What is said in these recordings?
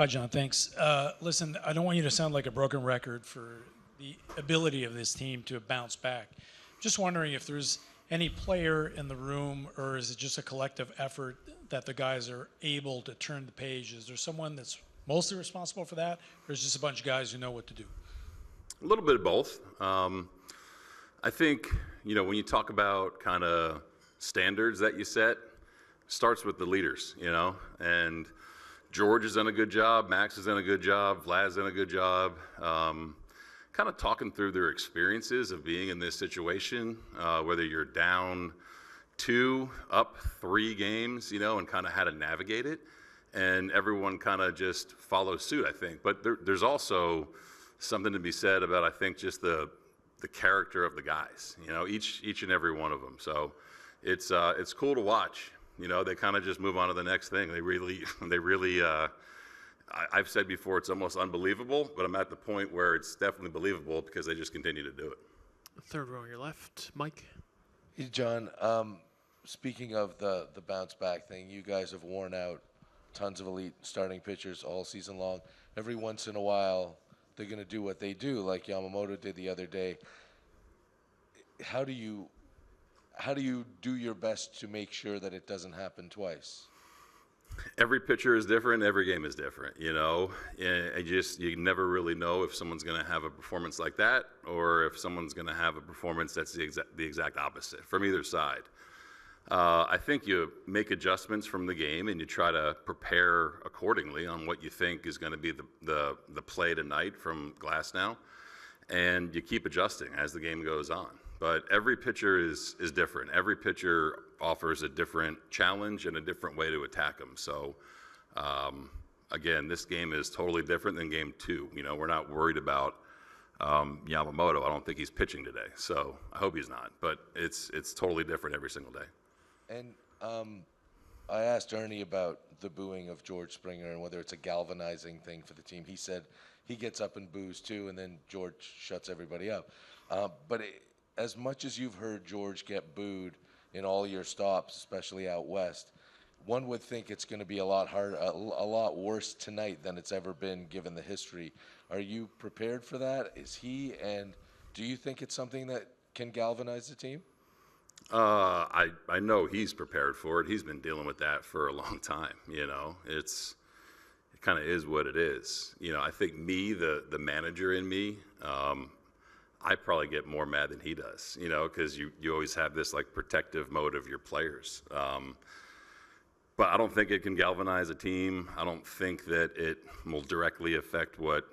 Hi, John. Thanks. Listen, I don't want you to sound like a broken record for the ability of this team to bounce back. Just wondering if there's any player in the room, or is it just a collective effort that the guys are able to turn the page? Is there someone that's mostly responsible for that, or is it just a bunch of guys who know what to do? A little bit of both. I think, when you talk about kind of standards that you set, starts with the leaders, and George has done a good job, Max has done a good job, Vlad's done a good job, kind of talking through their experiences of being in this situation, whether you're down 2, up 3 games, and kind of how to navigate it, and everyone kind of just follows suit, I think. But there's also something to be said about, I think, just the character of the guys, each and every one of them. So it's cool to watch. They kind of just move on to the next thing. They really, I've said before, it's almost unbelievable, but I'm at the point where it's definitely believable because they just continue to do it. Third row on your left, Mike. Hey, John, speaking of the bounce back thing, you guys have worn out tons of elite starting pitchers all season long. Every once in a while, they're going to do what they do, like Yamamoto did the other day. How do you do your best to make sure that it doesn't happen twice? Every pitcher is different. Every game is different, and you never really know if someone's going to have a performance like that or if someone's going to have a performance that's the exact opposite from either side. I think you make adjustments from the game and you try to prepare accordingly on what you think is going to be the play tonight from Glasnow, and you keep adjusting as the game goes on. But every pitcher is different. Every pitcher offers a different challenge and a different way to attack them. So, again, this game is totally different than game 2. We're not worried about Yamamoto. I don't think he's pitching today, so I hope he's not. But it's totally different every single day. And I asked Ernie about the booing of George Springer and whether it's a galvanizing thing for the team. He said he gets up and boos too, and then George shuts everybody up. As much as you've heard George get booed in all your stops, especially out west, one would think it's going to be a lot harder, a lot worse tonight than it's ever been given the history. Are you prepared for that? Is he? And do you think it's something that can galvanize the team? I know he's prepared for it. He's been dealing with that for a long time. It kind of is what it is. I think me, the manager in me, I probably get more mad than he does, because you always have this protective mode of your players. But I don't think it can galvanize a team. I don't think that it will directly affect what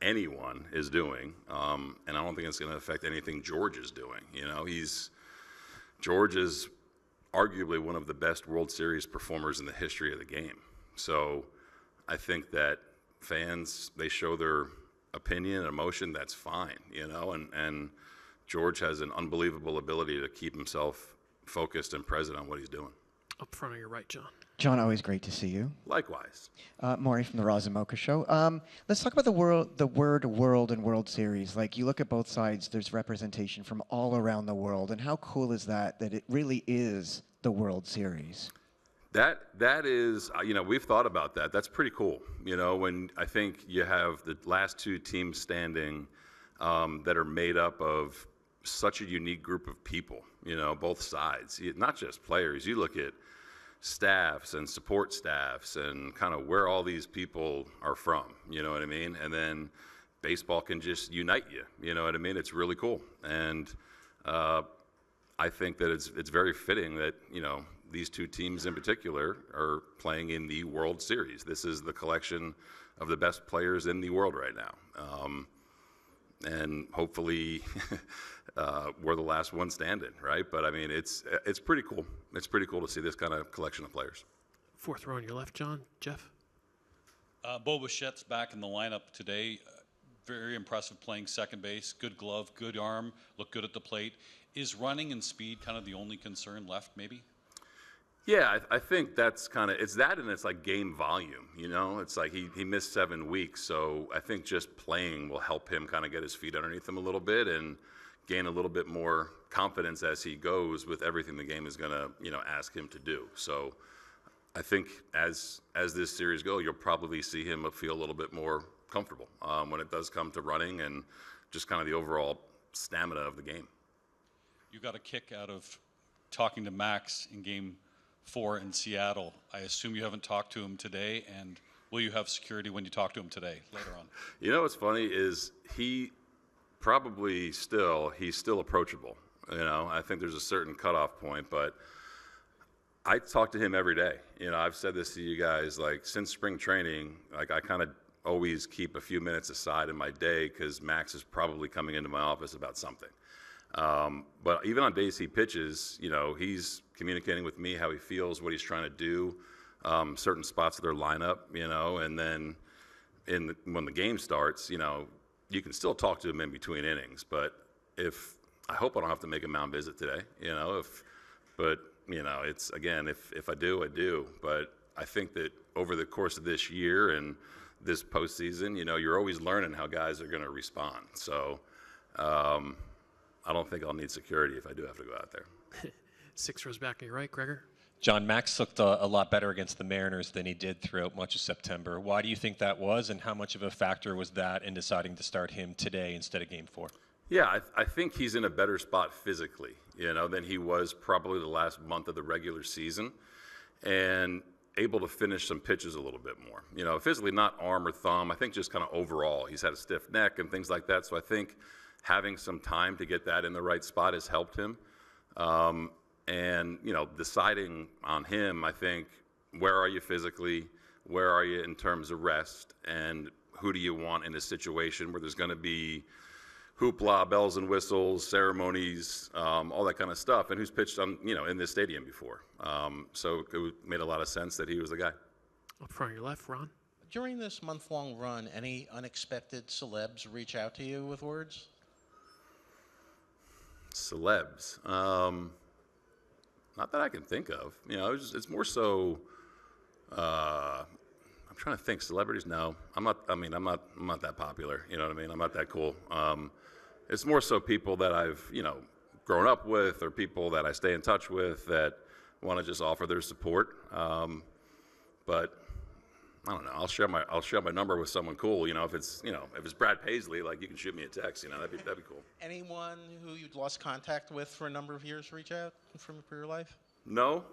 anyone is doing. And I don't think it's going to affect anything George is doing. George is arguably one of the best World Series performers in the history of the game. So I think that fans, they show their opinion and emotion, that's fine, and George has an unbelievable ability to keep himself focused and present on what he's doing. Up front on your right, John. John, always great to see you. Likewise. Maury from the Roz and Mocha Show. Let's talk about the word world and World Series. You look at both sides, there's representation from all around the world, and how cool is that it really is the World Series? That is, we've thought about that. That's pretty cool. When I think you have the last 2 teams standing that are made up of such a unique group of people, both sides, not just players. You look at staffs and support staffs and kind of where all these people are from, you know what I mean? And then baseball can just unite you, you know what I mean? It's really cool. And I think that it's very fitting that, these 2 teams in particular are playing in the World Series. This is the collection of the best players in the world right now. And hopefully we're the last one standing, right? But, it's pretty cool. It's pretty cool to see this kind of collection of players. Fourth row on your left, John. Jeff? Bo Bichette's back in the lineup today. Very impressive playing second base. Good glove, good arm, looked good at the plate. Is running and speed kind of the only concern left, maybe? Yeah, I think that's it's that, and it's game volume, It's he missed 7 weeks, so I think just playing will help him kind of get his feet underneath him a little bit and gain a little bit more confidence as he goes with everything the game is going to, ask him to do. So I think as this series goes, you'll probably see him feel a little bit more comfortable when it does come to running and just kind of the overall stamina of the game. You got a kick out of talking to Max in Game 4 in Seattle. I assume you haven't talked to him today, and will you have security when you talk to him today, later on? You know what's funny is he's still approachable. You know, I think there's a certain cutoff point, but I talk to him every day. You know, I've said this to you guys, like, since spring training, like, I kind of always keep a few minutes aside in my day because Max is probably coming into my office about something. But even on days he pitches, you know, he's communicating with me how he feels, what he's trying to do, certain spots of their lineup, you know, and then when the game starts, you know, you can still talk to him in between innings. But I hope I don't have to make a mound visit today, you know, but you know, it's, again, if I do, I do. But I think that over the course of this year and this postseason, you know, you're always learning how guys are going to respond. So I don't think I'll need security if I do have to go out there. 6 rows back on your right, Gregor. John, Max looked a lot better against the Mariners than he did throughout much of September. Why do you think that was, and how much of a factor was that in deciding to start him today instead of Game 4? Yeah, I think he's in a better spot physically, you know, than he was probably the last month of the regular season, and able to finish some pitches a little bit more. You know, physically, not arm or thumb. I think just kind of overall. He's had a stiff neck and things like that, so I think having some time to get that in the right spot has helped him. And, you know, deciding on him, I think, where are you physically, where are you in terms of rest, and who do you want in a situation where there's going to be hoopla, bells and whistles, ceremonies, all that kind of stuff, and who's pitched on, you know, in this stadium before. So it made a lot of sense that he was the guy. Up front on your left, Ron. During this month-long run, any unexpected celebs reach out to you with words? Celebs. Not that I can think of. You know, it's more so. I'm trying to think. Celebrities? No, I'm not. I mean, I'm not that popular. You know what I mean? I'm not that cool. It's more so people that I've, you know, grown up with, or people that I stay in touch with that want to just offer their support. But I don't know. I'll share my number with someone cool. You know, if it's Brad Paisley, like, you can shoot me a text. You know, that'd be cool. Anyone who you'd lost contact with for a number of years reach out for your life? No,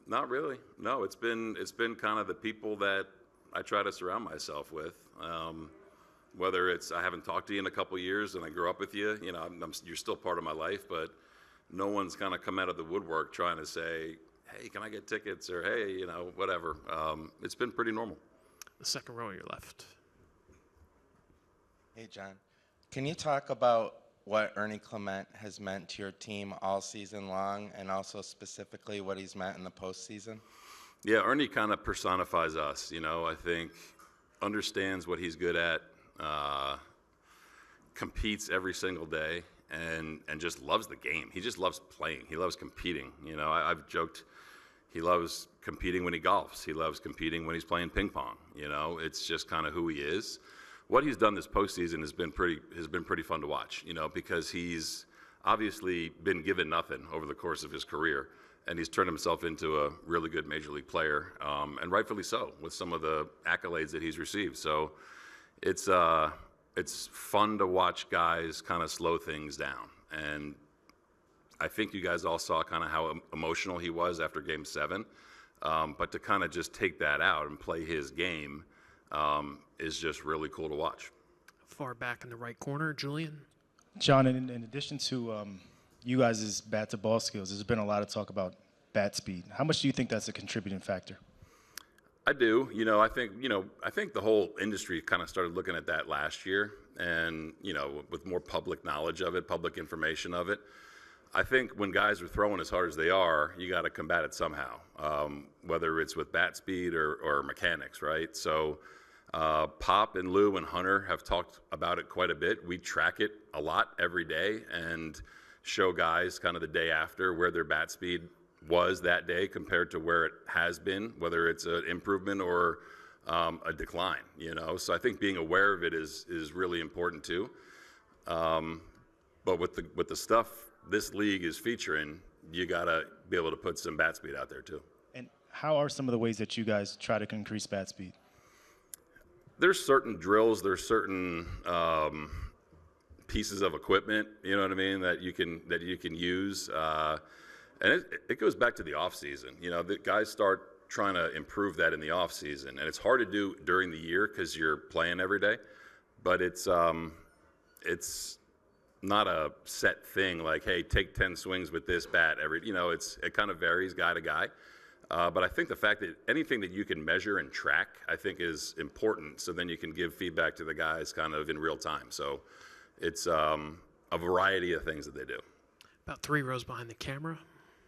not really. No, it's been kind of the people that I try to surround myself with. Whether it's I haven't talked to you in a couple of years and I grew up with you, you know, you're still part of my life, but no one's kind of come out of the woodwork trying to say, hey, can I get tickets, or hey, you know, whatever. It's been pretty normal. The second row on your left. Hey, John. Can you talk about what Ernie Clement has meant to your team all season long, and also specifically what he's meant in the postseason? Yeah, Ernie kind of personifies us. You know, I think understands what he's good at, competes every single day, and just loves the game. He just loves playing. He loves competing. You know, I've joked he loves competing when he golfs. He loves competing when he's playing ping pong. You know, it's just kind of who he is. What he's done this postseason has been pretty fun to watch. You know, because he's obviously been given nothing over the course of his career, and he's turned himself into a really good major league player, and rightfully so, with some of the accolades that he's received. So it's fun to watch guys kind of slow things down. And I think you guys all saw kind of how emotional he was after Game 7. But to kind of just take that out and play his game is just really cool to watch. Far back in the right corner, Julian. John, in addition to you guys' bat-to-ball skills, there's been a lot of talk about bat speed. How much do you think that's a contributing factor? I do. You know, I think the whole industry kind of started looking at that last year, and, you know, with more public knowledge of it, public information of it. I think when guys are throwing as hard as they are, you got to combat it somehow, whether it's with bat speed or mechanics, right? So Pop and Lou and Hunter have talked about it quite a bit. We track it a lot every day and show guys kind of the day after where their bat speed was that day compared to where it has been, whether it's an improvement or a decline, you know? So I think being aware of it is really important too. But with the stuff this league is featuring, you got to be able to put some bat speed out there too. And how are some of the ways that you guys try to increase bat speed? There's certain drills, there's certain pieces of equipment, you know what I mean, that you can use, and it goes back to the off season. You know, the guys start trying to improve that in the off season, and it's hard to do during the year because you're playing every day. But it's not a set thing like, hey, take 10 swings with this bat every. You know, it kind of varies guy to guy. But I think the fact that anything that you can measure and track, I think, is important. So then you can give feedback to the guys kind of in real time. So it's a variety of things that they do. About 3 rows behind the camera.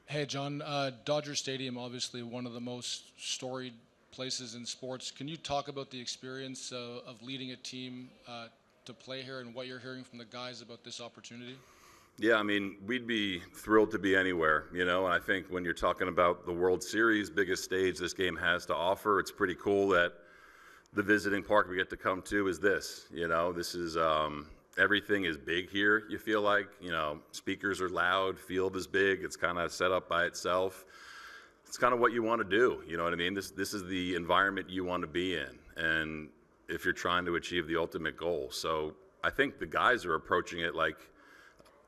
Hey, John. Dodger Stadium, obviously one of the most storied places in sports. Can you talk about the experience of leading a team to play here and what you're hearing from the guys about this opportunity? Yeah, I mean, we'd be thrilled to be anywhere, you know, and I think when you're talking about the World Series, biggest stage this game has to offer, it's pretty cool that the visiting park we get to come to is this, you know. This is, everything is big here, you feel like, you know, speakers are loud, field is big, it's kind of set up by itself. It's kind of what you want to do, you know what I mean? This is the environment you want to be in, and if you're trying to achieve the ultimate goal. So I think the guys are approaching it like,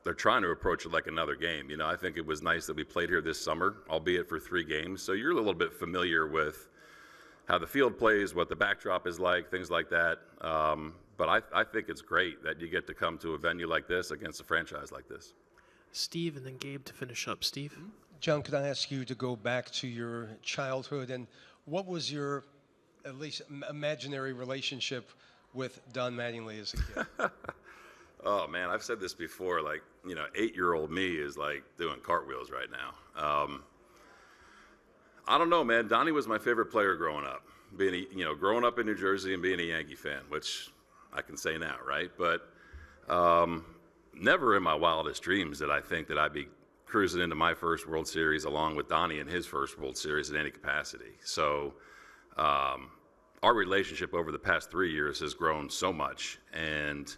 they're trying to approach it like another game. You know, I think it was nice that we played here this summer, albeit for 3 games. So you're a little bit familiar with how the field plays, what the backdrop is like, things like that. But I think it's great that you get to come to a venue like this against a franchise like this. Steve and then Gabe to finish up. Steve? John, could I ask you to go back to your childhood, and what was your, at least imaginary relationship with Don Mattingly as a kid? Oh, man, I've said this before, like, you know, 8-year-old me is like doing cartwheels right now. I don't know, man. Donnie was my favorite player growing up. Growing up in New Jersey and being a Yankee fan, which I can say now, right? But never in my wildest dreams did I think that I'd be cruising into my first World Series along with Donnie in his first World Series in any capacity. So our relationship over the past 3 years has grown so much, and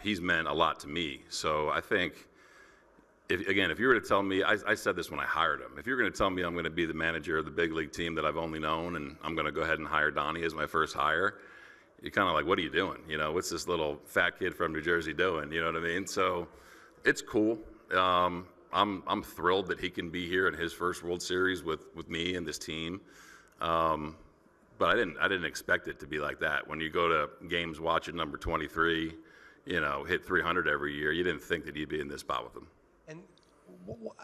he's meant a lot to me. So I think, if you were to tell me, I said this when I hired him, if you're going to tell me I'm going to be the manager of the big league team that I've only known, and I'm going to go ahead and hire Donnie as my first hire, you're kind of like, what are you doing? You know, what's this little fat kid from New Jersey doing? You know what I mean? So it's cool. I'm thrilled that he can be here in his first World Series with me and this team. But I didn't expect it to be like that. When you go to games watching number 23, you know, hit 300 every year, you didn't think that you'd be in this spot with him. And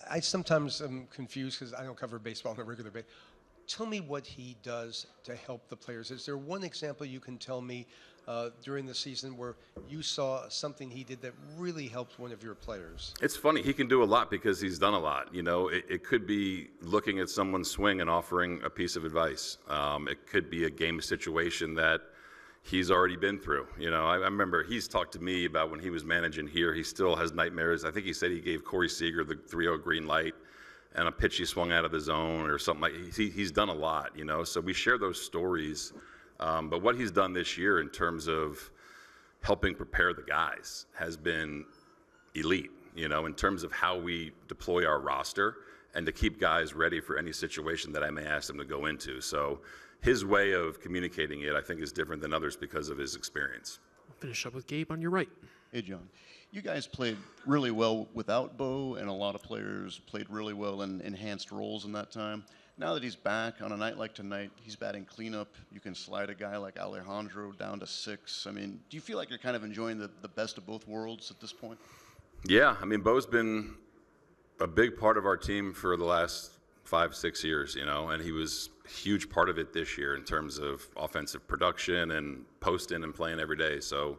I sometimes am confused because I don't cover baseball on a regular basis. Tell me what he does to help the players. Is there one example you can tell me during the season where you saw something he did that really helped one of your players? It's funny. He can do a lot because he's done a lot. You know, it could be looking at someone's swing and offering a piece of advice. It could be a game situation that he's already been through. You know, I remember he's talked to me about when he was managing here. He still has nightmares. I think he said he gave Corey Seager the 3-0 green light and a pitch he swung out of the zone or something like. He's done a lot, you know. So we share those stories. But what he's done this year in terms of helping prepare the guys has been elite, you know, in terms of how we deploy our roster and to keep guys ready for any situation that I may ask them to go into. So his way of communicating it, I think, is different than others because of his experience. We'll finish up with Gabe on your right. Hey, John. You guys played really well without Bo, and a lot of players played really well in enhanced roles in that time. Now that he's back on a night like tonight, he's batting cleanup. You can slide a guy like Alejandro down to 6. I mean, do you feel like you're kind of enjoying the best of both worlds at this point? Yeah, I mean, Bo's been a big part of our team for the last 5-6 years, you know, and he was a huge part of it this year in terms of offensive production and posting and playing every day. So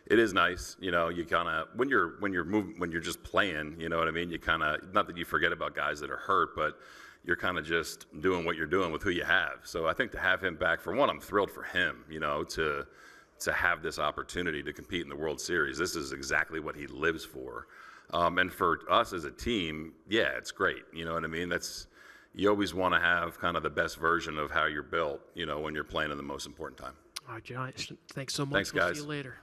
it is nice, you know. You kind of when you're just playing, you know what I mean. You kind of, not that you forget about guys that are hurt, but you're kind of just doing what you're doing with who you have. So I think to have him back, for one, I'm thrilled for him, you know, to have this opportunity to compete in the World Series. This is exactly what he lives for. And for us as a team, yeah, it's great. You know what I mean? You always want to have kind of the best version of how you're built, you know, when you're playing in the most important time. All right, John, thanks so much. Thanks, We'll guys. see you later.